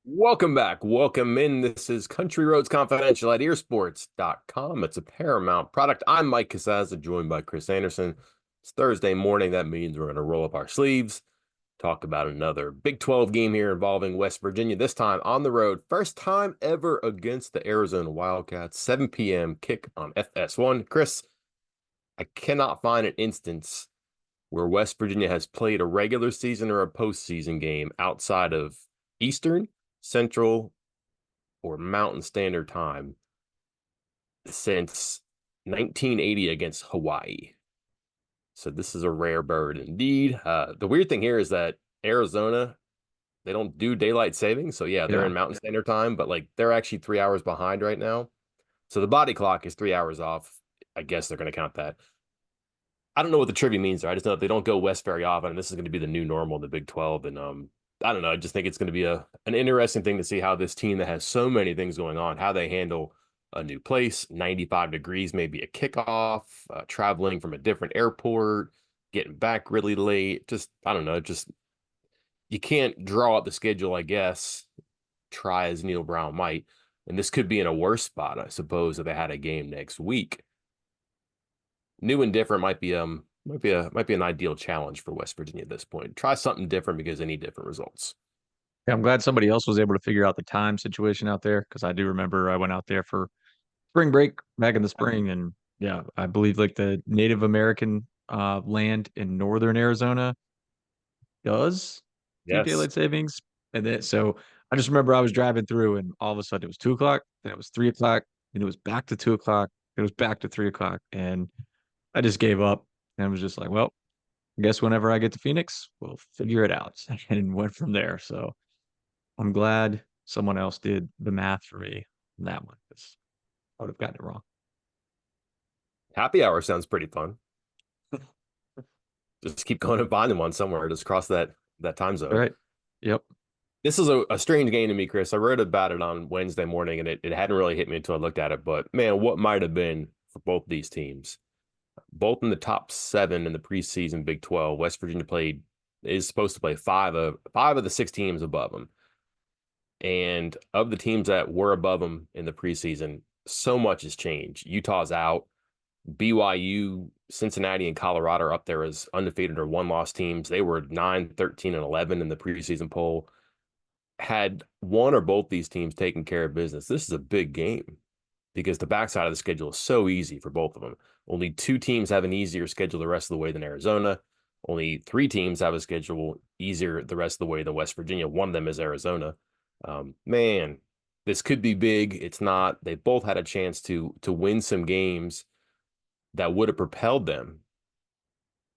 Welcome back. Welcome in. This is Country Roads Confidential at earsports.com. It's a Paramount product. I'm Mike Casazza, joined by Chris Anderson. It's Thursday morning. That means we're going to roll up our sleeves, talk about another Big 12 game here involving West Virginia, this time on the road. First time ever against the Arizona Wildcats. 7 p.m. kick on FS1. Chris, I cannot find an instance where West Virginia has played a regular season or a postseason game outside of Eastern, Central, or Mountain Standard Time since 1980 against Hawaii. So this is a rare bird indeed. The weird thing here is that Arizona, they don't do daylight savings. So yeah, they're Yeah. in Mountain Standard Time, but like they're actually 3 hours behind right now. So the body clock is 3 hours off. I guess they're going to count that. I don't know what the trivia means there. I just know that they don't go west very often, and this is going to be the new normal in the Big 12. And I don't know. I just think it's going to be an interesting thing to see how this team that has so many things going on, how they handle a new place, 95 degrees, maybe a kickoff, traveling from a different airport, getting back really late. Just I don't know. Just you can't draw up the schedule, I guess. Try as Neil Brown might, and this could be in a worse spot, I suppose, if they had a game next week. New and different might be an ideal challenge for West Virginia at this point. Try something different because they need different results. Yeah, I'm glad somebody else was able to figure out the time situation out there because I do remember I went out there for spring break back in the spring, and yeah, I believe like the Native American land in northern Arizona does do Yes. daylight savings. And then so I just remember I was driving through and all of a sudden it was 2 o'clock, then it was 3 o'clock, and it was back to 2 o'clock, it was back to 3 o'clock, and I just gave up and was just like, well, I guess whenever I get to Phoenix, we'll figure it out and went from there. So I'm glad someone else did the math for me on that one because I would have gotten it wrong. Happy hour sounds pretty fun. Just keep going and finding one somewhere. Just cross that time All zone. right. Yep. This is a strange game to me, Chris. I wrote about it on Wednesday morning, and it hadn't really hit me until I looked at it. But man, what might have been for both these teams? Both in the top seven in the preseason Big 12. West Virginia played is supposed to play five of the six teams above them. And of the teams that were above them in the preseason, so much has changed. Utah's out. BYU, Cincinnati, and Colorado are up there as undefeated or one-loss teams. They were 9, 13, and 11 in the preseason poll. Had one or both these teams taken care of business, this is a big game because the backside of the schedule is so easy for both of them. Only two teams have an easier schedule the rest of the way than Arizona. Only three teams have a schedule easier the rest of the way than West Virginia. One of them is Arizona. Man, this could be big. It's not. They both had a chance to win some games that would have propelled them.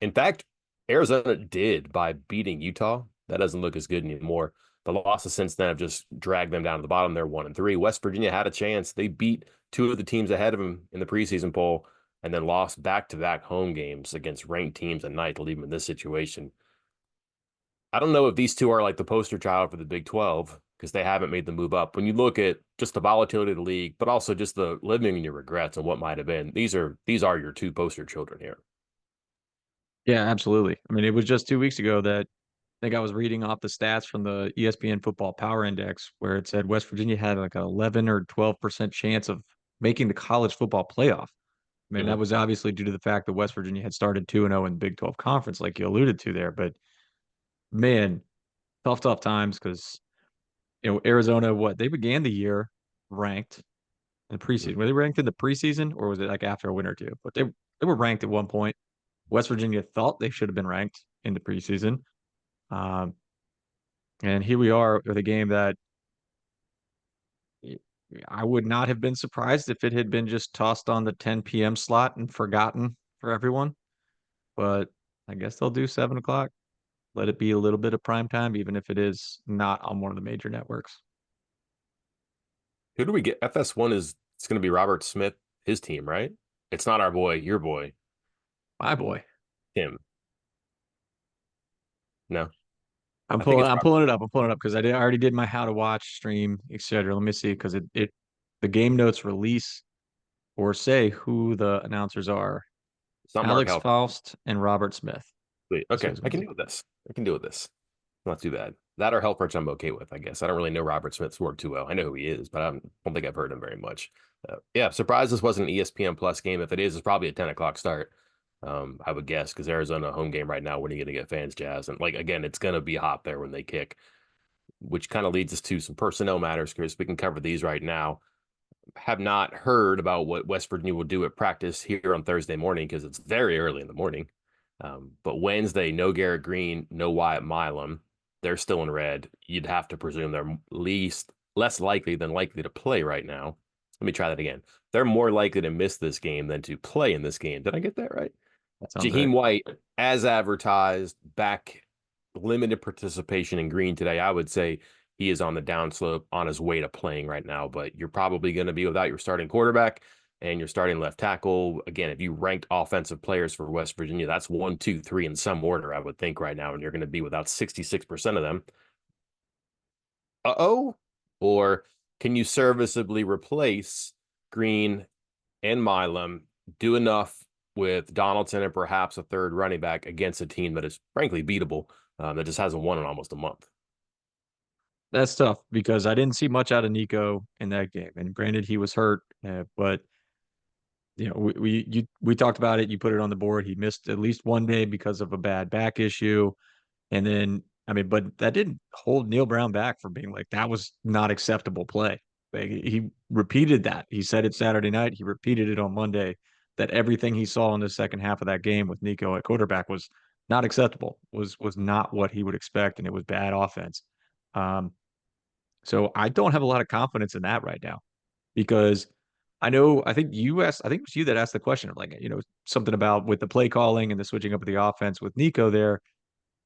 In fact, Arizona did by beating Utah. That doesn't look as good anymore. The losses since then have just dragged them down to the bottom. They're 1-3. West Virginia had a chance. They beat two of the teams ahead of them in the preseason poll and then lost back-to-back home games against ranked teams at night to leave them in this situation. I don't know if these two are like the poster child for the Big 12 because they haven't made the move up. When you look at just the volatility of the league, but also just the living in your regrets and what might have been, these are your two poster children here. Yeah, absolutely. I mean, it was just 2 weeks ago that I think I was reading off the stats from the ESPN Football Power Index where it said West Virginia had like an 11 or 12% chance of making the college football playoff. I mean, that Mhm. was obviously due to the fact that West Virginia had started 2-0 in the Big 12 conference, like you alluded to there. But man, tough times because Arizona, what they began the year ranked in the preseason. Were they ranked in the preseason or was it like after a win or two? But they were ranked at one point. West Virginia thought they should have been ranked in the preseason. Um, and here we are with a game that I would not have been surprised if it had been just tossed on the 10 p.m. slot and forgotten for everyone. But I guess they'll do 7 o'clock. Let it be a little bit of prime time, even if it is not on one of the major networks. Who do we get? FS1 is it's going to be Robert Smith, his team, right? It's not our boy, your boy, My boy. Tim. No, I'm I think pulling it's I'm Robert. pulling it up. I'm pulling it up because I already did my how to watch stream, etc. Let me see because it the game notes release or say who the announcers are. It's not Mark Alex Half. Faust and Robert Smith. Wait, That's who okay, it's I gonna can be. deal with this. I can deal with this. Not too bad. That or Helfrich, I'm okay with, I guess. I don't really know Robert Smith's work too well. I know who he is, but I don't think I've heard him very much. Yeah, surprised this wasn't an ESPN Plus game. If it is, it's probably a 10 o'clock start. I would guess because Arizona home game right now, when are you going to get fans jazz? And like again, it's going to be hot there when they kick, which kind of leads us to some personnel matters, Chris. We can cover these right now. Have not heard about what West Virginia will do at practice here on Thursday morning because it's very early in the morning. But Wednesday, no Garrett Green, no Wyatt Milam. They're still in red. You'd have to presume they're less likely than likely to play right now. Let me try that again. They're more likely to miss this game than to play in this game. Did I get that right? That sounds right. Jaheim White, as advertised, back limited participation in green today. I would say he is on the downslope on his way to playing right now, but you're probably going to be without your starting quarterback and your starting left tackle. Again, if you ranked offensive players for West Virginia, that's 1, 2, 3 in some order, I would think right now, and you're going to be without 66% of them. Uh-oh. Or can you serviceably replace Green and Milam, do enough with Donaldson and perhaps a third running back against a team that is frankly beatable, that just hasn't won in almost a month? That's tough because I didn't see much out of Nico in that game. And granted, he was hurt, but we talked about it. You put it on the board. He missed at least one day because of a bad back issue. And then, I mean, but that didn't hold Neil Brown back from being like, that was not acceptable play. Like, he repeated that. He said it Saturday night. He repeated it on Monday that everything he saw in the second half of that game with Nico at quarterback was not acceptable, was not what he would expect. And it was bad offense. Um, so I don't have a lot of confidence in that right now because I think I think it was you that asked the question of like, something about with the play calling and the switching up of the offense with Nico there.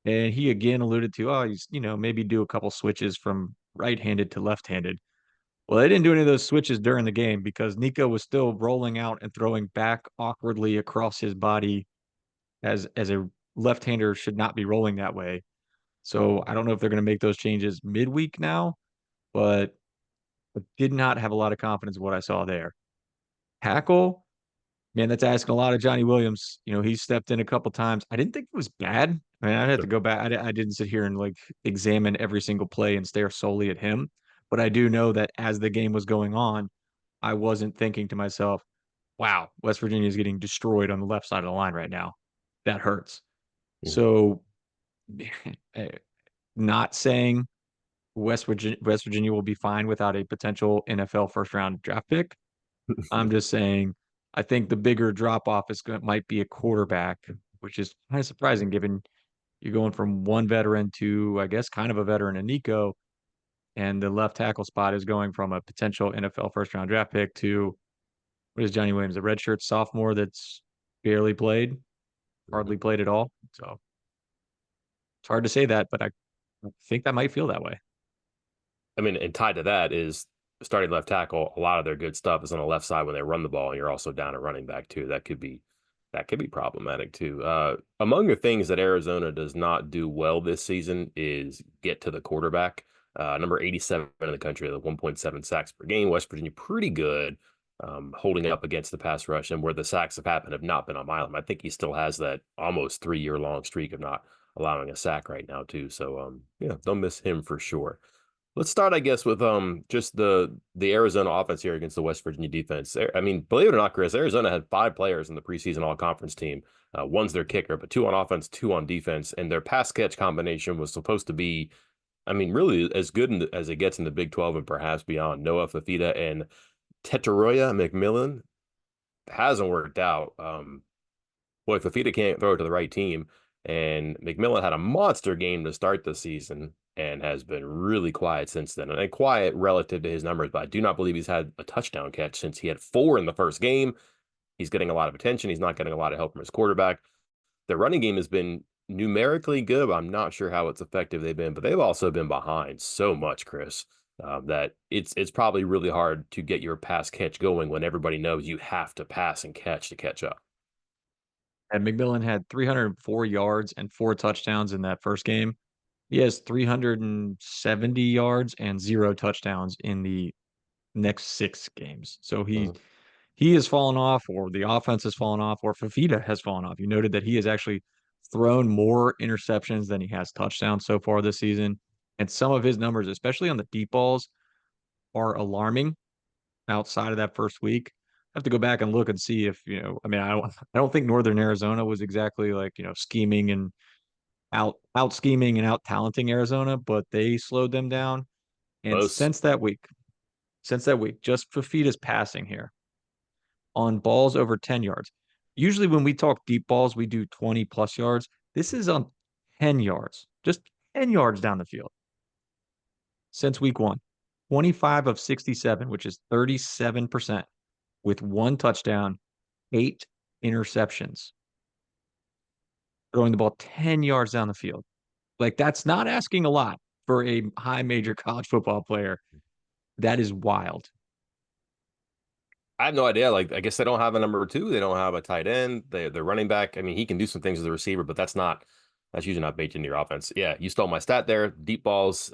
And he again alluded to, oh, he's, maybe do a couple switches from right-handed to left-handed. Well, they didn't do any of those switches during the game because Nico was still rolling out and throwing back awkwardly across his body as a left-hander should not be rolling that way. So I don't know if they're going to make those changes midweek now, but I did not have a lot of confidence in what I saw there. Tackle, man, that's asking a lot of Johnny Williams. He stepped in a couple times. I didn't think it was bad. I mean, I'd have to go back. I didn't sit here and like examine every single play and stare solely at him. But I do know that as the game was going on, I wasn't thinking to myself, wow, West Virginia is getting destroyed on the left side of the line right now. That hurts. Mhm. So, eh, not saying West Virginia will be fine without a potential NFL first round draft pick. I'm just saying, I think the bigger drop off might be a quarterback, which is kind of surprising given you're going from one veteran to, I guess, kind of a veteran in Nico, and the left tackle spot is going from a potential NFL first round draft pick to what is Johnny Williams, a redshirt sophomore that's barely played, hardly played at all. So it's hard to say that, but I think that might feel that way. I mean, and tied to that is starting left tackle. A lot of their good stuff is on the left side when they run the ball, and you're also down a running back too. That could be problematic too. Among the things that Arizona does not do well this season is get to the quarterback. Number 87 in the country, the 1.7 sacks per game. West Virginia pretty good, holding up against the pass rush, and where the sacks have happened have not been on Milam. I think he still has that almost 3 year long streak of not allowing a sack right now too. So yeah, don't miss him for sure. Let's start, I guess, with just the Arizona offense here against the West Virginia defense. I mean, believe it or not, Chris, Arizona had 5 players in the preseason all-conference team. One's their kicker, but 2 on offense, 2 on defense, and their pass catch combination was supposed to be, I mean, really as good as it gets in the Big 12 and perhaps beyond. Noah Fafita and Tetaroya McMillan hasn't worked out. Boy, Fafita can't throw it to the right team. And McMillan had a monster game to start the season and has been really quiet since then. And quiet relative to his numbers, but I do not believe he's had a touchdown catch since he had 4 in the first game. He's getting a lot of attention. He's not getting a lot of help from his quarterback. Their running game has been numerically good, but I'm not sure how it's effective they've been. But they've also been behind so much, Chris, that it's probably really hard to get your pass catch going when everybody knows you have to pass and catch to catch up. And McMillan had 304 yards and 4 touchdowns in that first game. He has 370 yards and 0 touchdowns in the next 6 games. So Mhm. he has fallen off, or the offense has fallen off, or Fafita has fallen off. You noted that he has actually thrown more interceptions than he has touchdowns so far this season. And some of his numbers, especially on the deep balls, are alarming outside of that first week. I have to go back and look and see if, I mean, I don't think Northern Arizona was exactly like, scheming and out scheming and out talenting Arizona, but they slowed them down. And Close. since that week, just Fafita's passing here on balls over 10 yards. Usually when we talk deep balls, we do 20 plus yards. This is on 10 yards, just 10 yards down the field since week one. 25 of 67, which is 37%, with one touchdown, eight interceptions, throwing the ball 10 yards down the field. Like, that's not asking a lot for a high major college football player. That is wild. I have no idea. Like, I guess they don't have a number two. They don't have a tight end. They're running back. I mean, he can do some things as a receiver, but that's usually not baked into your offense. Yeah, you stole my stat there. Deep balls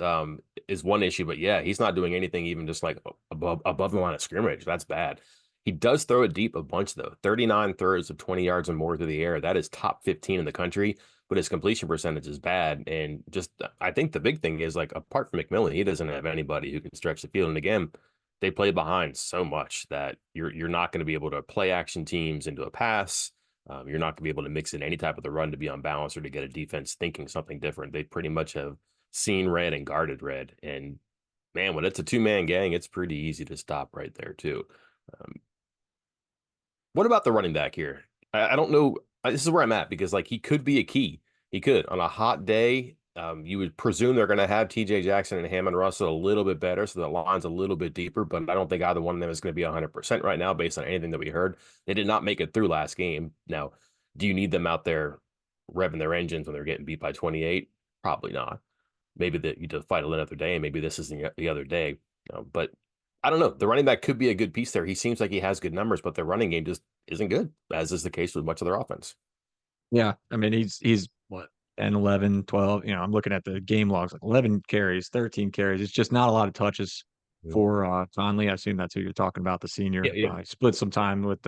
is one issue, but yeah, he's not doing anything even just like above the line of scrimmage. That's bad. He does throw it deep a bunch though. 39 throws of 20 yards or more through the air. That is top 15 in the country, but his completion percentage is bad. And just I think the big thing is like apart from McMillan, he doesn't have anybody who can stretch the field. And again, they play behind so much that you're not going to be able to play action teams into a pass. You're not going to be able to mix in any type of the run to be on balance or to get a defense thinking something different. They pretty much have seen red and guarded red. And man, when it's a two-man gang, it's pretty easy to stop right there too. Um, what about the running back here? I don't know. This is where I'm at because like he could be a key. He could on a hot day. You would presume they're going to have T.J. Jackson and Hammond Russell a little bit better, so the line's a little bit deeper. But I don't think either one of them is going to be 100% right now, based on anything that we heard. They did not make it through last game. Now, do you need them out there revving their engines when they're getting beat by 28? Probably not. Maybe that you just fight another day, and maybe this is the other day. But I don't know. The running back could be a good piece there. He seems like he has good numbers, but their running game just isn't good, as is the case with much of their offense. Yeah. I mean, he's what, 10, 11, 12. I'm looking at the game logs, like 11 carries, 13 carries. It's just not a lot of touches Mhm. for Conley. I assume that's who you're talking about, the Yeah, senior. yeah. He split some time with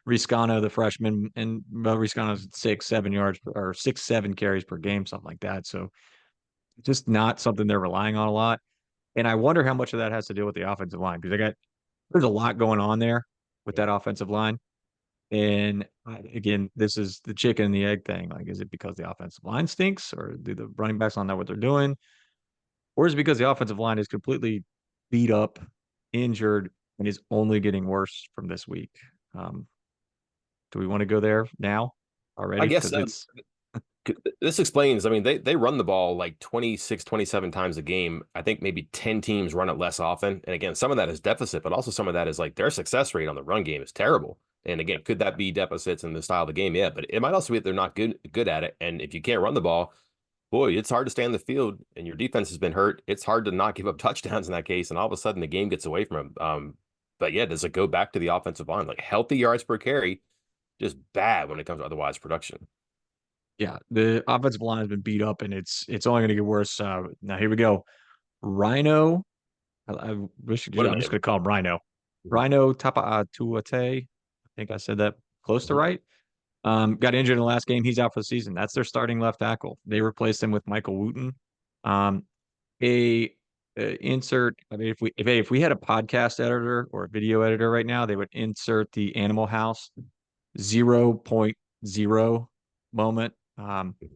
Riscano, the freshman, and Riscano's 6, 7 yards or 6, 7 carries per game, something like that. So just not something they're relying on a lot. And I wonder how much of that has to do with the offensive line because there's a lot going on there with that offensive line. And again, this is the chicken and the egg thing. Like, is it because the offensive line stinks, or do the running backs not know what they're doing, or is it because the offensive line is completely beat up, injured, and is only getting worse from this week? Um, do we want to go there now I already? guess Because it's this explains. I mean, they run the ball like 26, 27 times a game. I think maybe 10 teams run it less often. And again, some of that is deficit, but also some of that is like their success rate on the run game is terrible. And again, could that be deficits in the style of the game? Yeah, but it might also be that they're not good at it. And if you can't run the ball, boy, it's hard to stay on the field and your defense has been hurt. It's hard to not give up touchdowns in that case. And all of a sudden the game gets away from them. But yeah, does it go back to the offensive line? Like healthy yards per carry, just bad when it comes to otherwise production. yeah, the offensive line has been beat up, and it's only going to get worse. Now here we go. Rhino. I wish What a I'm just name. going to call him Rhino. Mhm. Rhino Tapa Tuate. I think I said that close to Mhm. right. Got injured in the last game. He's out for the season. That's their starting left tackle. They replaced him with Michael Wooten. Um, a insert. I mean, if we had a podcast editor or a video editor right now, they would insert the Animal House 0.0 moment.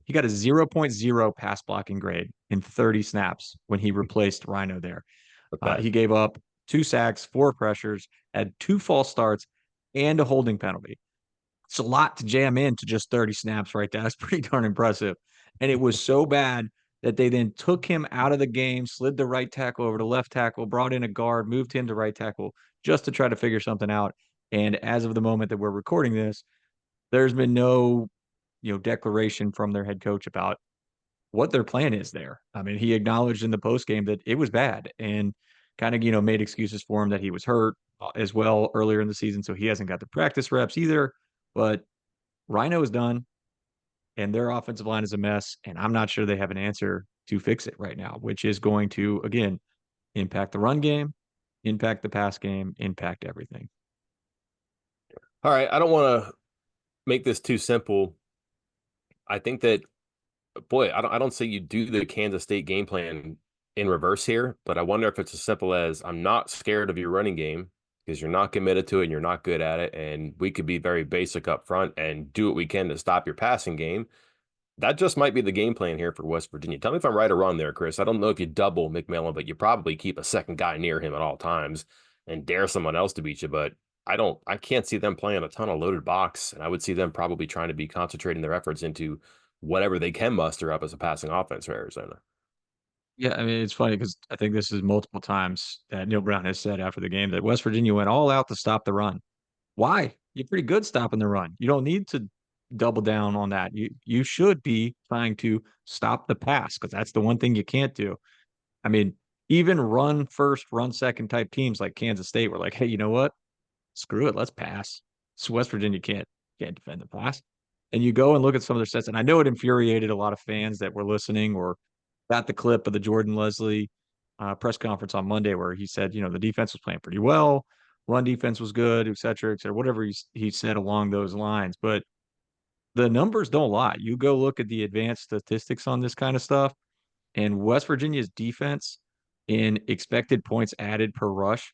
He got a 0.0 pass blocking grade in 30 snaps when he replaced Rhino there. Look bad. He gave up 2 sacks, 4 pressures, had 2 false starts, and a holding penalty. It's a lot to jam into just 30 snaps right there. That's pretty darn impressive. And it was so bad that they then took him out of the game, slid the right tackle over to left tackle, brought in a guard, moved him to right tackle just to try to figure something out. And as of the moment that we're recording this, there's been no, declaration from their head coach about what their plan is there. I mean, he acknowledged in the post game that it was bad and kind of, made excuses for him that he was hurt as well earlier in the season. So he hasn't got the practice reps either. But Rhino is done and their offensive line is a mess. And I'm not sure they have an answer to fix it right now, which is going to, again, impact the run game, impact the pass game, impact everything. All right. I don't want to make this too simple. I think that, boy, I don't say you do the Kansas State game plan in reverse here, but I wonder if it's as simple as I'm not scared of your running game because you're not committed to it and you're not good at it. And we could be very basic up front and do what we can to stop your passing game. That just might be the game plan here for West Virginia. Tell me if I'm right or wrong there, Chris. I don't know if you double McMillan, but you probably keep a second guy near him at all times and dare someone else to beat you. But I can't see them playing a ton of loaded box. And I would see them probably trying to be concentrating their efforts into whatever they can muster up as a passing offense for Arizona. Yeah, I mean, it's funny because I think this is multiple times that Neil Brown has said after the game that West Virginia went all out to stop the run. Why? You're pretty good stopping the run. You don't need to double down on that. You should be trying to stop the pass because that's the one thing you can't do. I mean, even run first, run second type teams like Kansas State were like, hey, you know what? Screw it, let's pass. So West Virginia can't defend the pass. And you go and look at some of their sets, and I know it infuriated a lot of fans that were listening or got the clip of the Jordan Leslie press conference on Monday where he said, the defense was playing pretty well, run defense was good, et cetera, whatever he said along those lines. But the numbers don't lie. You go look at the advanced statistics on this kind of stuff, and West Virginia's defense in expected points added per rush,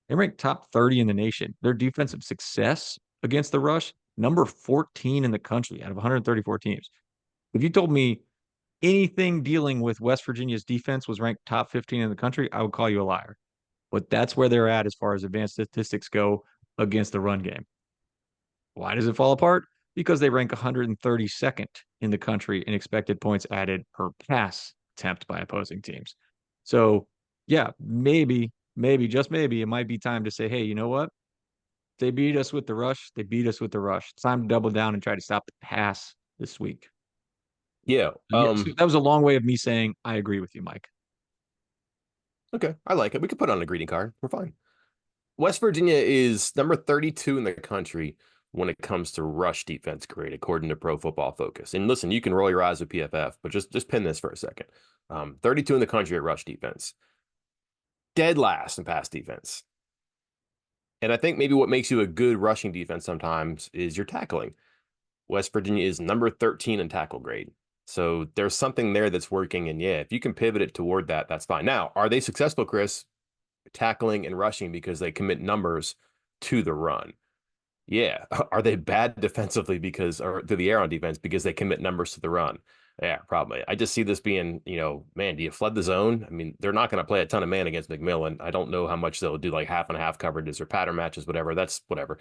they rank top 30 in the nation. Their defensive success against the rush, number 14 in the country out of 134 teams. If you told me anything dealing with West Virginia's defense was ranked top 15 in the country, I would call you a liar. But that's where they're at as far as advanced statistics go against the run game. Why does it fall apart? Because they rank 132nd in the country in expected points added per pass attempt by opposing teams. So, yeah, maybe, just maybe, it might be time to say, hey, you know what? They beat us with the rush. They beat us with the rush. It's time to double down and try to stop the pass this week. Yeah. Yes, that was a long way of me saying I agree with you, Mike. Okay. I like it. We could put on a greeting card. We're fine. West Virginia is number 32 in the country when it comes to rush defense grade, according to Pro Football Focus. And listen, you can roll your eyes with PFF, but just pin this for a second. 32 in the country at rush defense, dead last in pass defense. And I think maybe what makes you a good rushing defense sometimes is your tackling. West Virginia is number 13 in tackle grade. So there's something there that's working. And yeah, if you can pivot it toward that, that's fine. Now, are they successful, Chris, tackling and rushing because they commit numbers to the run? Yeah. Are they bad defensively or to the air on defense because they commit numbers to the run? Yeah, probably. I just see this being, man, do you flood the zone? I mean, they're not going to play a ton of man against McMillan. I don't know how much they'll do like half and half coverages or pattern matches, whatever. That's whatever.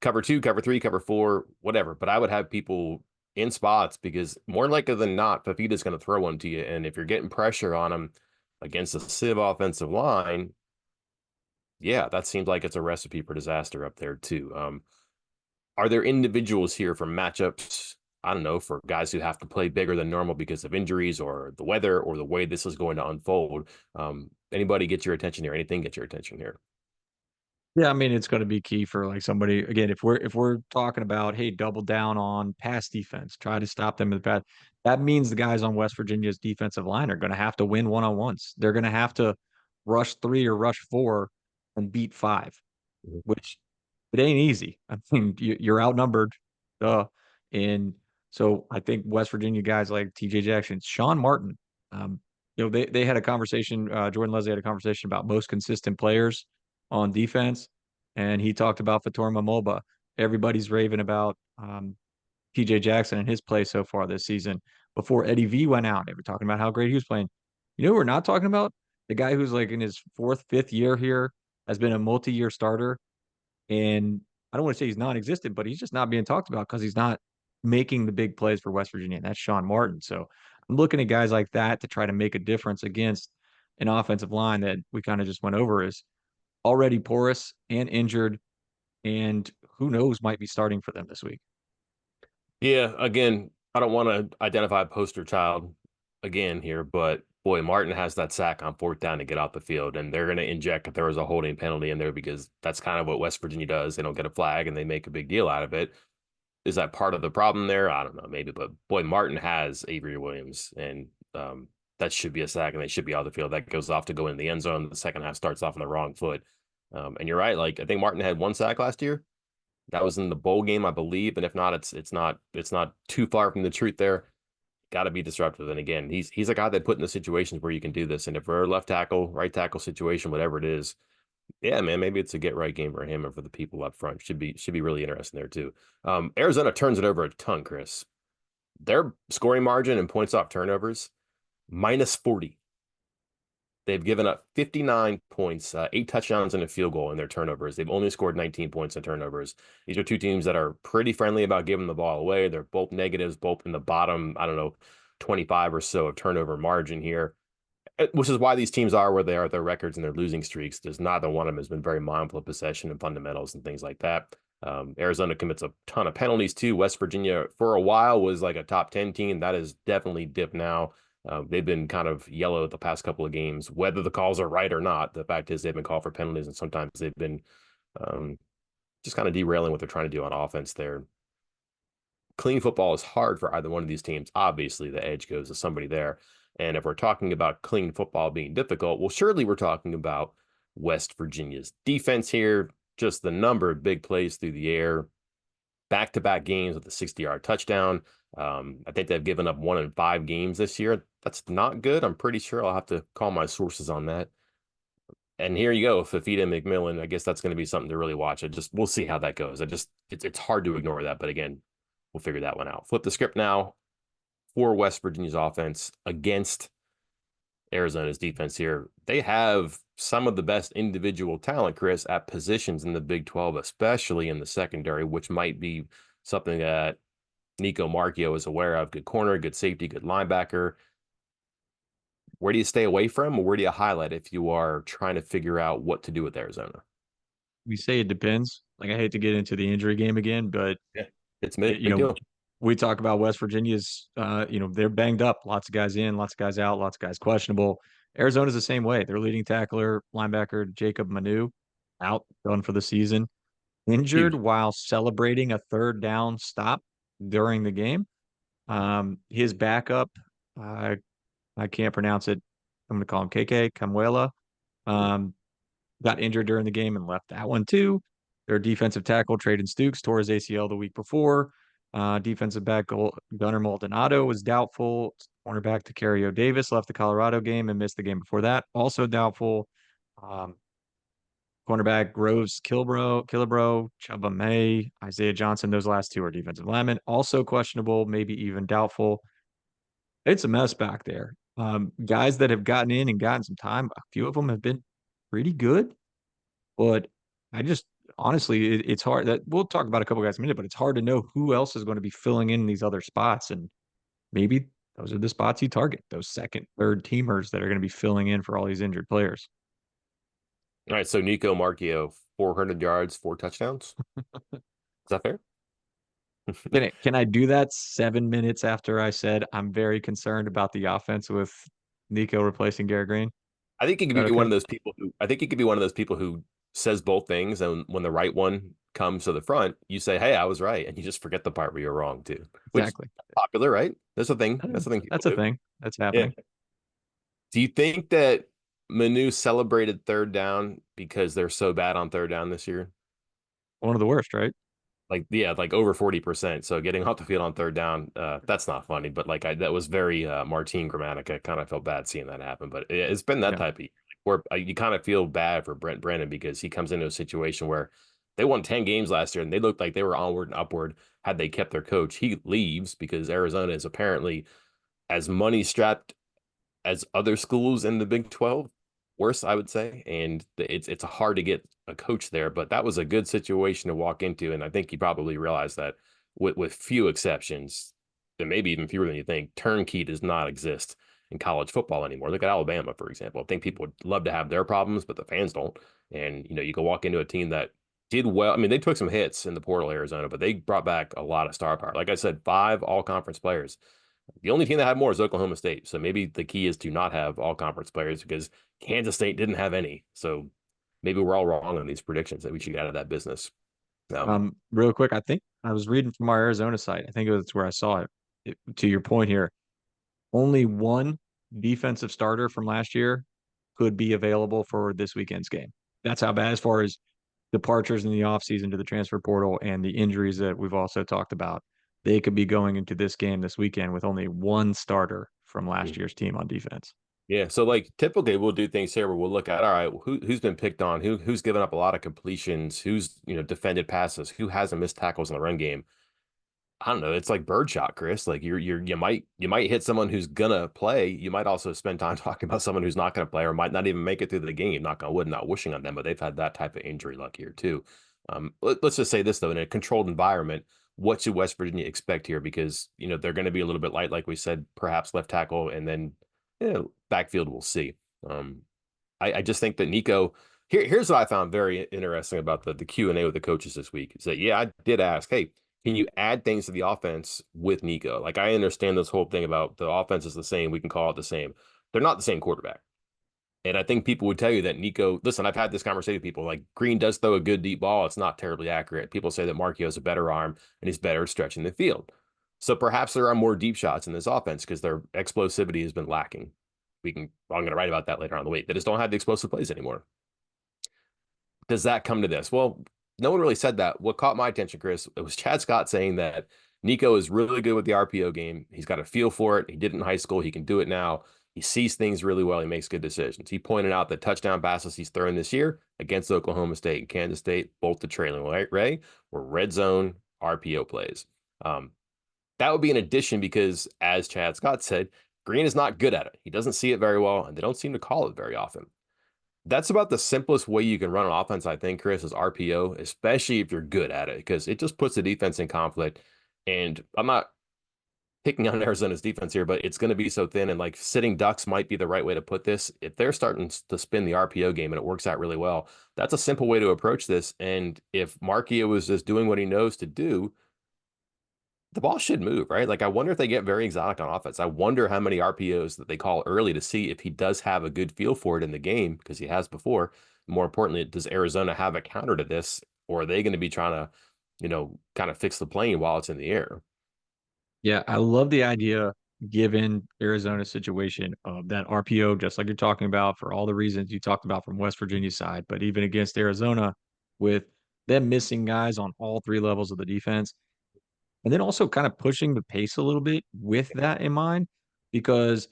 Cover two, cover three, cover four, whatever. But I would have people in spots because more likely than not, Fafita's going to throw one to you. And if you're getting pressure on him against a Civ offensive line, yeah, that seems like it's a recipe for disaster up there too. Are there individuals here for matchups? I don't know, for guys who have to play bigger than normal because of injuries or the weather or the way this is going to unfold. Anybody get your attention here? Anything get your attention here? Yeah, I mean it's going to be key for like somebody again if we're talking about hey double down on pass defense, try to stop them in the pass. That means the guys on West Virginia's defensive line are going to have to win one-on-ones. They're going to have to rush three or rush four and beat five, Mhm. which it ain't easy. I mean you're outnumbered, and so I think West Virginia guys like T.J. Jackson, Sean Martin, um, they had a conversation. Jordan Leslie had a conversation about most consistent players on defense, and he talked about Fatorma Moba. Everybody's raving about TJ Jackson and his play so far this season. Before Eddie V went out, they were talking about how great he was playing. You know who we're not talking about? The guy who's like in his fourth, fifth year here, has been a multi-year starter, and I don't want to say he's non-existent, but he's just not being talked about because he's not making the big plays for West Virginia, and that's Sean Martin. So I'm looking at guys like that to try to make a difference against an offensive line that we kind of just went over is already porous and injured, and who knows might be starting for them this week. Yeah, again, I don't want to identify a poster child again here, but boy, Martin has that sack on fourth down to get off the field, and they're going to inject if there was a holding penalty in there because that's kind of what West Virginia does. They don't get a flag and they make a big deal out of it. Is that part of the problem there? I don't know, maybe, but boy, Martin has Avery Williams, and that should be a sack, and they should be out of the field. That goes off to go in the end zone. The second half starts off on the wrong foot, and you're right. Like I think Martin had one sack last year. That was in the bowl game, I believe, and if not, it's not too far from the truth there. got to be disruptive. And again, he's a guy that put in the situations where you can do this. And if we're a left tackle, right tackle situation, whatever it is, yeah, man, maybe it's a get right game for him and for the people up front. Should be really interesting there too. Arizona turns it over a ton, Chris. Their scoring margin and points off turnovers -40. They've given up 59 points, 8 touchdowns and a field goal in their turnovers. They've only scored 19 points in turnovers. These are two teams that are pretty friendly about giving the ball away. They're both negatives, both in the bottom, I don't know, 25 or so of turnover margin here, which is why these teams are where they are. Their records and their losing streaks. There's neither one of them has been very mindful of possession and fundamentals and things like that. Arizona commits a ton of penalties too. West Virginia, for a while, was like a top 10 team. That is definitely dipped now. They've been kind of yellow the past couple of games, whether the calls are right or not. The fact is they've been called for penalties, and sometimes they've been um, just kind of derailing what they're trying to do on offense there. Clean football is hard for either one of these teams. Obviously, the edge goes to somebody there. And if we're talking about clean football being difficult, well, surely we're talking about West Virginia's defense here. Just the number of big plays through the air, back-to-back games with a 60-yard touchdown. I think they've given up 1 in 5 games this year. That's not good. I'm pretty sure I'll have to call my sources on that. And here you go, Fafita McMillan. I guess that's going to be something to really watch. We'll see how that goes. It's hard to ignore that, but again, we'll figure that one out. Flip the script now for West Virginia's offense against Arizona's defense here. They have some of the best individual talent, Chris, at positions in the Big 12, especially in the secondary, which might be something that Nico Marchio is aware of. Good corner, good safety, good linebacker. Where do you stay away from, or where do you highlight if you are trying to figure out what to do with Arizona? We say it depends. Like I hate to get into the injury game again, but Yeah, it's you big know, deal. we talk about West Virginia's, they're banged up. Lots of guys in, lots of guys out, lots of guys questionable. Arizona's the same way. Their leading tackler, linebacker Jacob Manu, out, done for the season. Injured Huge. while celebrating a third down stop during the game. His backup, uh, I can't pronounce it. I'm going to call him KK Camuela. Um, got injured during the game and left that one too. Their defensive tackle, Traden Stukes, tore his ACL the week before. Defensive back Gunnar Maldonado was doubtful. Cornerback Tacario Davis left the Colorado game and missed the game before that. Also doubtful. Um, Cornerback Groves Killebrew, Chuba May, Isaiah Johnson. Those last two are defensive linemen. Also questionable, maybe even doubtful. It's a mess back there. Guys that have gotten in and gotten some time, a few of them have been pretty good, but I just honestly, it's hard that we'll talk about a couple guys in a minute, but it's hard to know who else is going to be filling in these other spots. And maybe those are the spots you target, those second, third teamers that are going to be filling in for all these injured players. All right, so Nico Marchio, 400 yards, 4 touchdowns. Is that fair? Can I do that 7 minutes after I said I'm very concerned about the offense with Nico replacing Garrett Green? Is I think he could that be one okay? of those people who I think he could be one of those people who says both things, and when the right one comes to the front, you say, "Hey, I was right," and you just forget the part where you're wrong too. Which is Exactly. popular, right? That's a thing. That's a thing people That's a do. thing that's Yeah. happening. Do you think that Manu celebrated third down because they're so bad on third down this year? One of the worst, right? Like, yeah, like over 40%. So getting off the field on third down, that's not funny. But that was very Martin Gramatica. I kind of felt bad seeing that happen. But it's been that Yeah, type of year where you kind of feel bad for Brent Brennan because he comes into a situation where they won 10 games last year and they looked like they were onward and upward had they kept their coach. He leaves because Arizona is apparently as money strapped as other schools in the Big 12, worse, I would say. And it's hard to get a coach there, but that was a good situation to walk into. And I think you probably realize that with few exceptions, and maybe even fewer than you think, turnkey does not exist in college football anymore. Look at Alabama, for example. I think people would love to have their problems, but the fans don't. And you can walk into a team that did well. I mean, they took some hits in the portal, Arizona, but they brought back a lot of star power. Like I said, 5 all-conference players. The only team that had more is Oklahoma State. So maybe the key is to not have all conference players because Kansas State didn't have any. So maybe we're all wrong on these predictions that we should get out of that business. Real quick, I think I was reading from our Arizona site. I think it was where I saw it. To your point here, only one defensive starter from last year could be available for this weekend's game. That's how bad as far as departures in the offseason to the transfer portal and the injuries that we've also talked about. they could be going into this game this weekend with only one starter from last year's team on defense. Yeah, so like typically we'll do things here where we'll look at all right, who's been picked on, who's given up a lot of completions, who's defended passes, who hasn't missed tackles in the run game. I don't know. It's like birdshot, Chris. Like you might hit someone who's gonna play. You might also spend time talking about someone who's not gonna play or might not even make it through the game. Knock on wood, not wishing on them, but they've had that type of injury luck here too. Let's just say this though, in a controlled environment, what should West Virginia expect here? Because they're going to be a little bit light, like we said, perhaps left tackle, and then backfield we'll see. Um, I just think that Nico. Here's what I found very interesting about the Q&A with the coaches this week is that I did ask, hey, can you add things to the offense with Nico? Like I understand this whole thing about the offense is the same, we can call it the same. They're not the same quarterback. And I think people would tell you that Nico, listen, I've had this conversation with people like Green does throw a good deep ball. It's not terribly accurate. People say that Markio has a better arm and he's better at stretching the field. So perhaps there are more deep shots in this offense because their explosivity has been lacking. I'm going to write about that later on in the week. They just don't have the explosive plays anymore. Does that come to this? Well, no one really said that. What caught my attention, Chris, it was Chad Scott saying that Nico is really good with the RPO game. He's got a feel for it. He did it in high school. He can do it now. He sees things really well. He makes good decisions. He pointed out that touchdown passes he's thrown this year against Oklahoma State and Kansas State, both the trailing Ray, were red zone RPO plays. That would be an addition because, as Chad Scott said, Green is not good at it. He doesn't see it very well, and they don't seem to call it very often. That's about the simplest way you can run an offense, I think, Chris, is RPO, especially if you're good at it, because it just puts the defense in conflict. And I'm not picking on Arizona's defense here, but it's going to be so thin. And like sitting ducks might be the right way to put this. If they're starting to spin the RPO game and it works out really well, that's a simple way to approach this. And if Markio was just doing what he knows to do, the ball should move, right? Like I wonder if they get very exotic on offense. I wonder how many RPOs that they call early to see if he does have a good feel for it in the game because he has before. More importantly, does Arizona have a counter to this, or are they going to be trying to, kind of fix the plane while it's in the air? Yeah, I love the idea given Arizona's situation of that RPO, just like you're talking about, for all the reasons you talked about from West Virginia's side, but even against Arizona with them missing guys on all three levels of the defense. And then also kind of pushing the pace a little bit with that in mind, because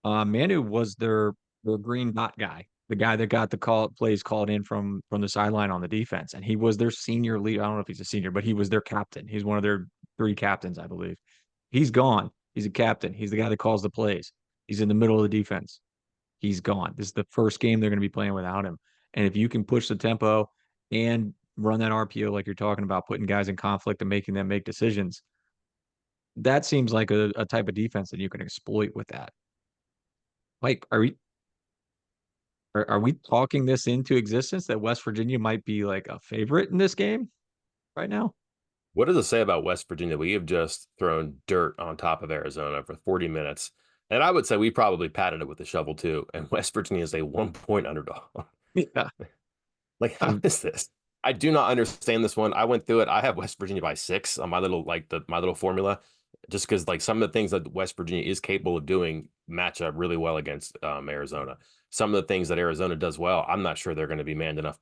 Manu was their green dot guy, the guy that got the plays called in from the sideline on the defense, and he was their senior lead. I don't know if he's a senior, but he was their captain. He's one of their three captains, I believe. He's gone. He's a captain. He's the guy that calls the plays. He's in the middle of the defense. He's gone. This is the first game they're going to be playing without him. And if you can push the tempo and run that RPO like you're talking about, putting guys in conflict and making them make decisions, that seems like a type of defense that you can exploit with that. Like, are we talking this into existence that West Virginia might be like a favorite in this game right now? What does it say about West Virginia? We have just thrown dirt on top of Arizona for 40 minutes. And I would say we probably patted it with a shovel too. And West Virginia is a 1 point underdog. Yeah. Like, how is this? I do not understand this one. I went through it. I have West Virginia by 6 on my little my little formula, just because like some of the things that West Virginia is capable of doing match up really well against Arizona. Some of the things that Arizona does well, I'm not sure they're going to be manned enough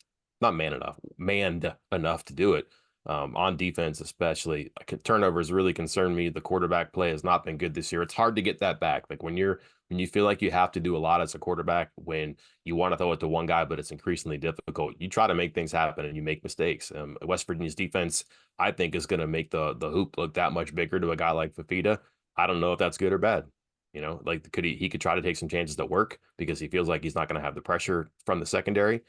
to do it. On defense, especially turnovers really concern me. The quarterback play has not been good this year. It's hard to get that back. Like when you feel like you have to do a lot as a quarterback, when you want to throw it to one guy, but it's increasingly difficult. You try to make things happen and you make mistakes. West Virginia's defense, I think, is going to make the hoop look that much bigger to a guy like Fafita. I don't know if that's good or bad. Like he could try to take some chances that work because he feels like he's not going to have the pressure from the secondary.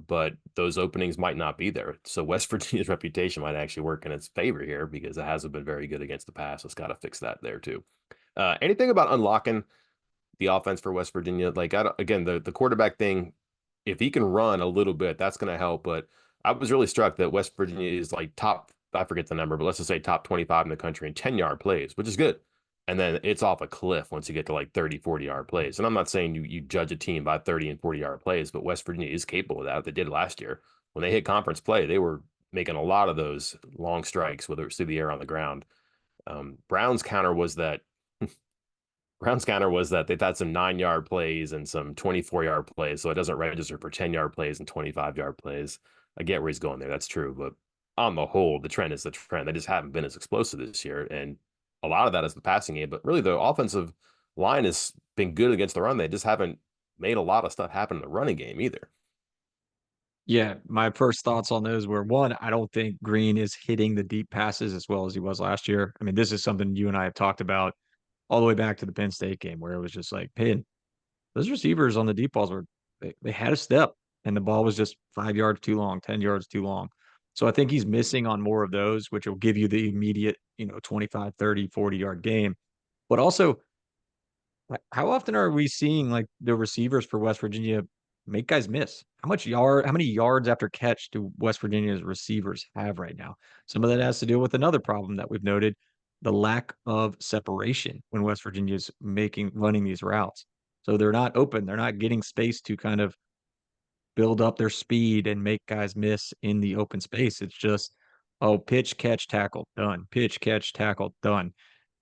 But those openings might not be there. So West Virginia's reputation might actually work in its favor here because it hasn't been very good against the pass. It's got to fix that there too. Anything about unlocking the offense for West Virginia? Like again, the quarterback thing, if he can run a little bit, that's going to help. But I was really struck that West Virginia is like top, I forget the number, but let's just say top 25 in the country in 10-yard plays, which is good. And then it's off a cliff once you get to like 30, 40-yard plays. And I'm not saying you judge a team by 30 and 40-yard plays, but West Virginia is capable of that. They did last year. When they hit conference play, they were making a lot of those long strikes, whether it's through the air or on the ground. Brown's counter was that they've had some 9-yard plays and some 24-yard plays, so it doesn't register for 10-yard plays and 25-yard plays. I get where he's going there. That's true, but on the whole, the trend is the trend. They just haven't been as explosive this year. And a lot of that is the passing game, but really the offensive line has been good against the run. They just haven't made a lot of stuff happen in the running game either. Yeah, my first thoughts on those were one, I don't think Green is hitting the deep passes as well as he was last year. I mean, this is something you and I have talked about all the way back to the Penn State game where it was just like, man, those receivers on the deep balls were they had a step and the ball was just 5 yards too long, 10 yards too long. So I think he's missing on more of those, which will give you the immediate, 25, 30, 40-yard game. But also, how often are we seeing like the receivers for West Virginia make guys miss? How many yards after catch do West Virginia's receivers have right now? Some of that has to do with another problem that we've noted, the lack of separation when West Virginia's running these routes. So they're not open. They're not getting space to kind of build up their speed and make guys miss in the open space. It's just, oh, pitch, catch, tackle, done. Pitch, catch, tackle, done.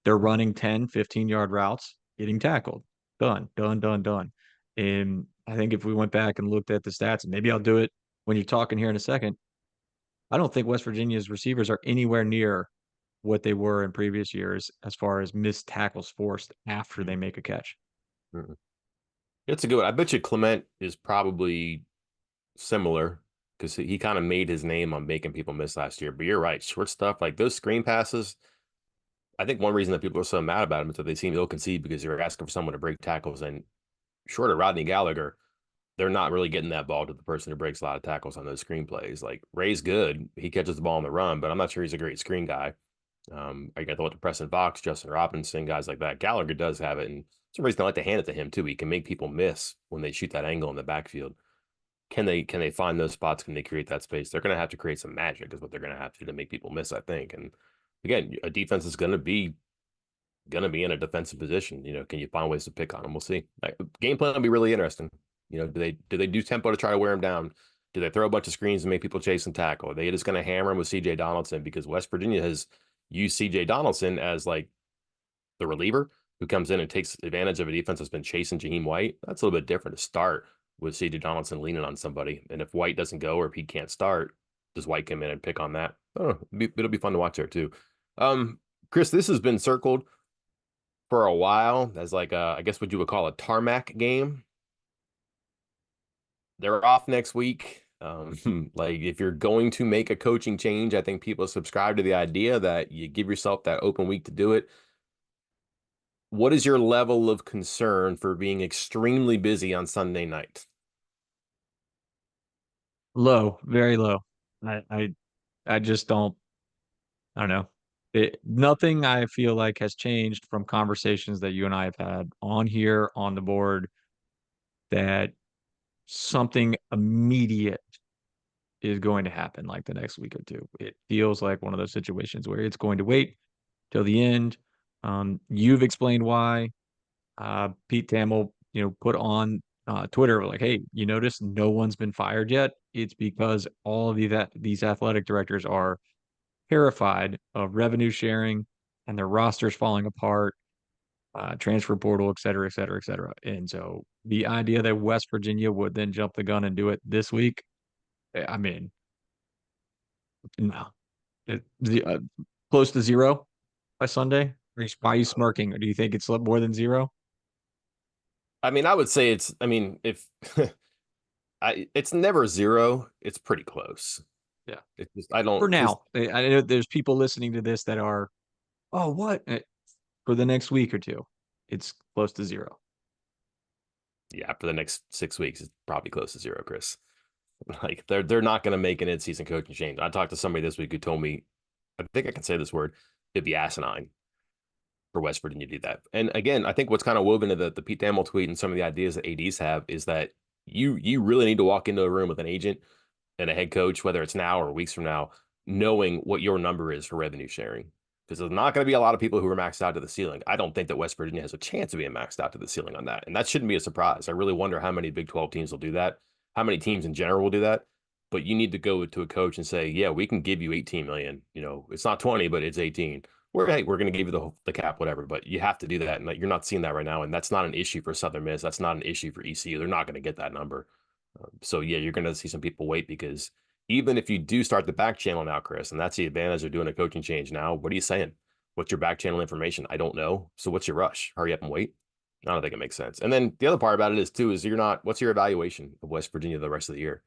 They're running 10, 15-yard routes, getting tackled. Done, done, done, done. And I think if we went back and looked at the stats, and maybe I'll do it when you're talking here in a second, I don't think West Virginia's receivers are anywhere near what they were in previous years as far as missed tackles forced after they make a catch. Mm-hmm. It's a good one. I bet you Clement is probably similar because he kind of made his name on making people miss last year. But you're right, short stuff like those screen passes. I think one reason that people are so mad about him is that they seem ill-conceived because you're asking for someone to break tackles, and short of Rodney Gallagher, they're not really getting that ball to the person who breaks a lot of tackles on those screen plays. Like Ray's good, he catches the ball on the run, but I'm not sure he's a great screen guy. I got to look to Preston Fox, Justin Robinson, guys like that. Gallagher does have it, and for some reason I like to hand it to him too. He can make people miss when they shoot that angle in the backfield. Can they find those spots? Can they create that space? They're going to have to create some magic, is what they're going to have to do to make people miss, I think. And again, a defense is going to be in a defensive position. Can you find ways to pick on them? We'll see. Game plan will be really interesting. Do they do tempo to try to wear them down? Do they throw a bunch of screens and make people chase and tackle? Are they just going to hammer him with C.J. Donaldson? Because West Virginia has used C.J. Donaldson as like the reliever who comes in and takes advantage of a defense that's been chasing Jaheim White. That's a little bit different to start with C.J. Donaldson leaning on somebody. And if White doesn't go or if he can't start, does White come in and pick on that? Oh, it'll be fun to watch there too. Chris, this has been circled for a while as like I guess what you would call a tarmac game. They're off next week. Like if you're going to make a coaching change, I think people subscribe to the idea that you give yourself that open week to do it. What is your level of concern for being extremely busy on Sunday night? Low, very low. I just don't. I don't know. Nothing I feel like has changed from conversations that you and I have had on here on the board that something immediate is going to happen like the next week or two. It feels like one of those situations where it's going to wait till the end. You've explained why. Pete Thamel, put on Twitter like, "Hey, you notice no one's been fired yet? It's because all of these athletic directors are terrified of revenue sharing and their rosters falling apart, transfer portal, et cetera, et cetera, et cetera." And so the idea that West Virginia would then jump the gun and do it this week, I mean, no, the, close to zero by Sunday. Why are you smirking? Or do you think it's more than zero? I mean, I would say I mean, if it's never zero, it's pretty close. Yeah. It's just, I don't, For because now, I know there's people listening to this that are, oh, what? For the next week or two, it's close to zero. yeah, for the next 6 weeks, it's probably close to zero, Chris. Like they're not going to make an in-season coaching change. I talked to somebody this week who told me, I think I can say this word, it'd be asinine for West Virginia to do that. And again, I think what's kind of woven into the Pete Thamel tweet and some of the ideas that ADs have is that you really need to walk into a room with an agent and a head coach, whether it's now or weeks from now, knowing what your number is for revenue sharing. Because there's not going to be a lot of people who are maxed out to the ceiling. I don't think that West Virginia has a chance of being maxed out to the ceiling on that. And that shouldn't be a surprise. I really wonder how many Big 12 teams will do that, how many teams in general will do that. But you need to go to a coach and say, yeah, we can give you 18 million. It's not 20, but it's 18. Hey, we're going to give you the cap, whatever. But you have to do that. And you're not seeing that right now. And that's not an issue for Southern Miss. That's not an issue for ECU. They're not going to get that number. So, yeah, you're going to see some people wait because even if you do start the back channel now, Chris, and that's the advantage of doing a coaching change now, what are you saying? What's your back channel information? I don't know. So what's your rush? Hurry up and wait. I don't think it makes sense. And then the other part about it is too, is you're not, what's your evaluation of West Virginia the rest of the year?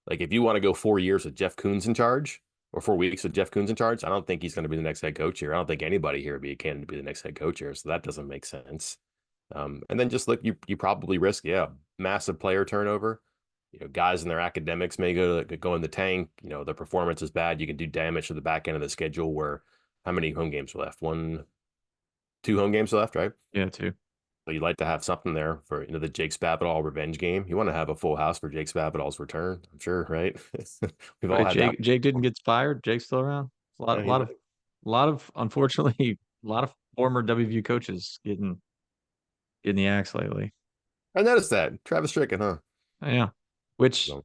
Like if you want to go 4 years with Jeff Koons in charge or 4 weeks with Jeff Koons in charge, I don't think he's going to be the next head coach here. I don't think anybody here would be a candidate to be the next head coach here. So that doesn't make sense. And then just look, you probably risk, yeah, massive player turnover. Guys in their academics may go in the tank. The performance is bad. You can do damage to the back end of the schedule where how many home games are left? One, two home games left, right? Yeah, too. So you'd like to have something there for, the Jake Spavital revenge game. You want to have a full house for Jake Spavital's return, I'm sure, right? We've all Right. had that. Jake didn't get fired. Jake's still around. A lot, Yeah, lot of, lot of, unfortunately, a lot of former WVU coaches getting the axe lately. I noticed that. Travis Stricken, huh? Yeah. Which So,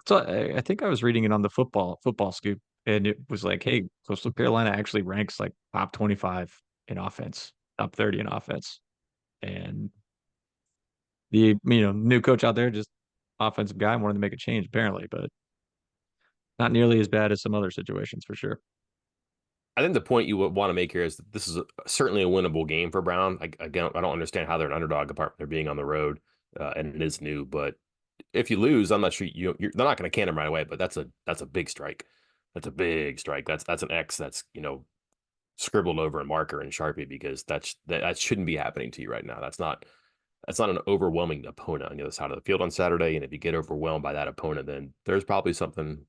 so I think I was reading it on the football scoop, and it was like, hey, Coastal Carolina actually ranks like top 25 in offense, top 30 in offense. And the new coach out there, just offensive guy, wanted to make a change apparently, but not nearly as bad as some other situations for sure. I think the point you would want to make here is that this is certainly a winnable game for Brown. Again, I don't understand how they're an underdog apart from they're being on the road, and it is new. But if you lose, I'm not sure they're not going to can him right away. But that's a big strike. That's a big strike. That's an X that's scribbled over a marker in Sharpie because that shouldn't be happening to you right now. That's not an overwhelming opponent on the other side of the field on Saturday. And if you get overwhelmed by that opponent, then there's probably something.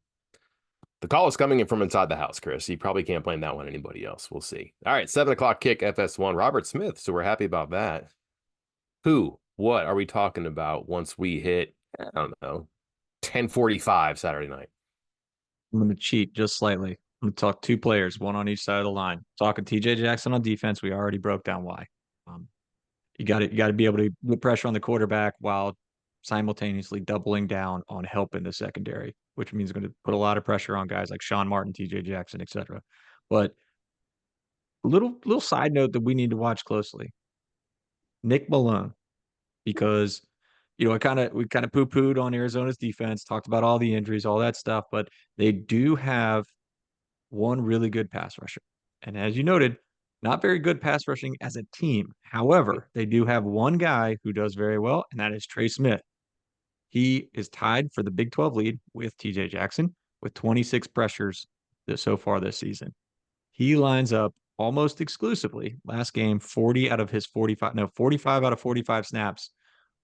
The call is coming in from inside the house, Chris. You probably can't blame that one on anybody else. We'll see. All right, 7 o'clock kick, FS1. Robert Smith. So we're happy about that. What are we talking about once we hit, I don't know, 10:45 Saturday night? I'm going to cheat just slightly. I'm going to talk two players, one on each side of the line. Talking TJ Jackson on defense, we already broke down why. Um, you got to be able to put pressure on the quarterback while simultaneously doubling down on help in the secondary, which means going to put a lot of pressure on guys like Sean Martin, TJ Jackson, etc. But little side note that we need to watch closely. Nick Malone, because we kind of poo-pooed on Arizona's defense, talked about all the injuries, all that stuff, but they do have one really good pass rusher. And as you noted, not very good pass rushing as a team. However, they do have one guy who does very well, and that is Trey Smith. He is tied for the Big 12 lead with TJ Jackson with 26 pressures so far this season. He lines up almost exclusively last game 40 out of his 45, no, 45 out of 45 snaps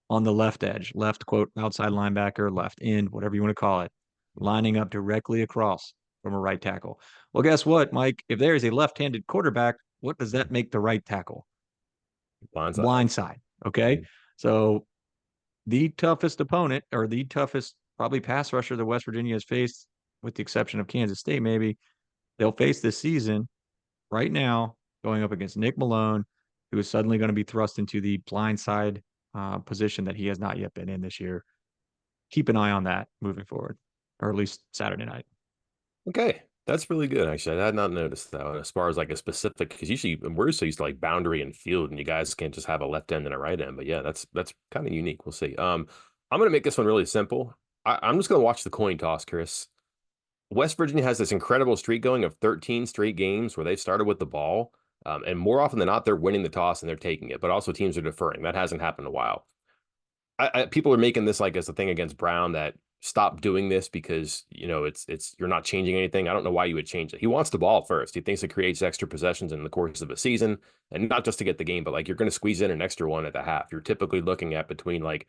on the left edge, left quote, outside linebacker, left end, whatever you want to call it, lining up directly across from a right tackle. Well, guess what, Mike? If there is a left-handed quarterback, what does that make the right tackle? Blindside. Blind side. Okay. So the toughest opponent or the toughest probably pass rusher that West Virginia has faced, with the exception of Kansas State, maybe they'll face this season right now going up against Nick Malone, who is suddenly going to be thrust into the blind side position that he has not yet been in this year. Keep an eye on that moving forward, or at least Saturday night. Okay. That's really good, actually. I had not noticed that one as far as like a specific, because usually we're so used to like boundary and field, and you guys can't just have a left end and a right end. But yeah, that's kind of unique. We'll see. I'm gonna make this one really simple. I'm just gonna watch the coin toss, Chris. West Virginia has this incredible streak going of 13 straight games where they've started with the ball. And more often than not, they're winning the toss and they're taking it, but also teams are deferring. That hasn't happened in a while. People are making this like as a thing against Brown that stop doing this because it's you're not changing anything. I don't know why you would change it. He wants the ball first. He thinks it creates extra possessions in the course of a season, and not just to get the game, but like you're going to squeeze in an extra one at the half. You're typically looking at between like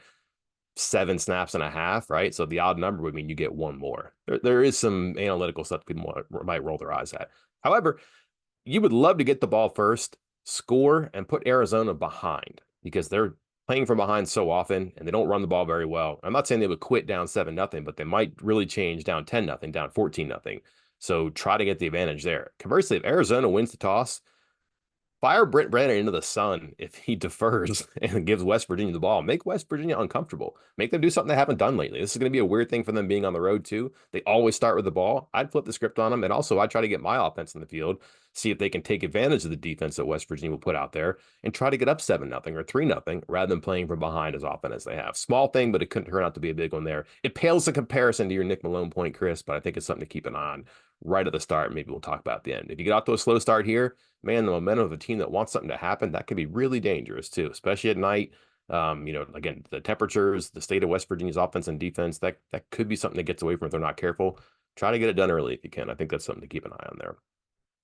7 snaps and a half, right? So the odd number would mean you get one more. There is some analytical stuff people might roll their eyes at. However, you would love to get the ball first, score, and put Arizona behind because they're playing from behind so often and they don't run the ball very well. I'm not saying they would quit down 7-0, but they might really change down 10-0, down 14-0. So try to get the advantage there. Conversely, if Arizona wins the toss, fire Brent Brennan into the sun if he defers and gives West Virginia the ball. Make West Virginia uncomfortable. Make them do something they haven't done lately. This is going to be a weird thing for them being on the road, too. They always start with the ball. I'd flip the script on them. And also, I'd try to get my offense in the field. see if they can take advantage of the defense that West Virginia will put out there and try to get up 7-0 or 3-0 rather than playing from behind as often as they have. Small thing, but it couldn't turn out to be a big one there. It pales in comparison to your Nick Malone point, Chris, but I think it's something to keep an eye on right at the start. Maybe we'll talk about at the end. If you get off to a slow start here, man, the momentum of a team that wants something to happen, that could be really dangerous too, especially at night. Again, the temperatures, the state of West Virginia's offense and defense, that could be something that gets away from if they're not careful. Try to get it done early if you can. I think that's something to keep an eye on there.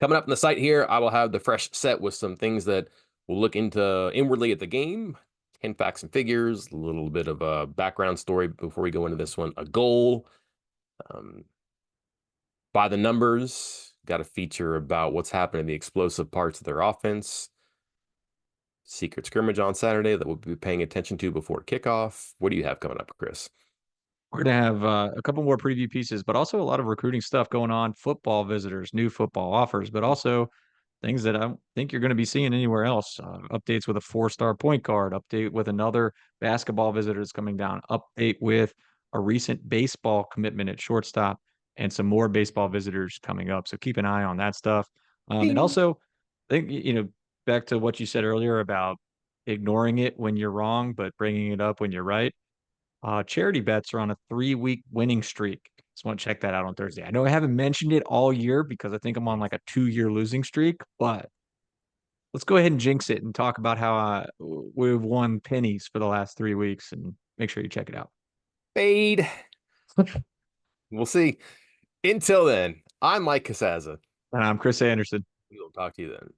Coming up in the site here, I will have the fresh set with some things that we'll look into inwardly at the game, 10 facts and figures, a little bit of a background story before we go into this one, a goal, um, by the numbers, got a feature about what's happening in the explosive parts of their offense, secret scrimmage on Saturday that we'll be paying attention to before kickoff. What do you have coming up, Chris? We're going to have a couple more preview pieces, but also a lot of recruiting stuff going on, football visitors, new football offers, but also things that I don't think you're going to be seeing anywhere else. Updates with a 4-star point guard, update with another basketball visitor that's coming down, update with a recent baseball commitment at shortstop, and some more baseball visitors coming up. So keep an eye on that stuff. And Ding. also, I think, back to what you said earlier about ignoring it when you're wrong, but bringing it up when you're right. Charity bets are on a 3-week winning streak. Just want to check that out on Thursday. I know I haven't mentioned it all year because I think I'm on like a 2-year losing streak, but let's go ahead and jinx it and talk about how we've won pennies for the last 3 weeks and make sure you check it out. Fade. We'll see. Until then, I'm Mike Casaza. And I'm Chris Anderson. We'll talk to you then.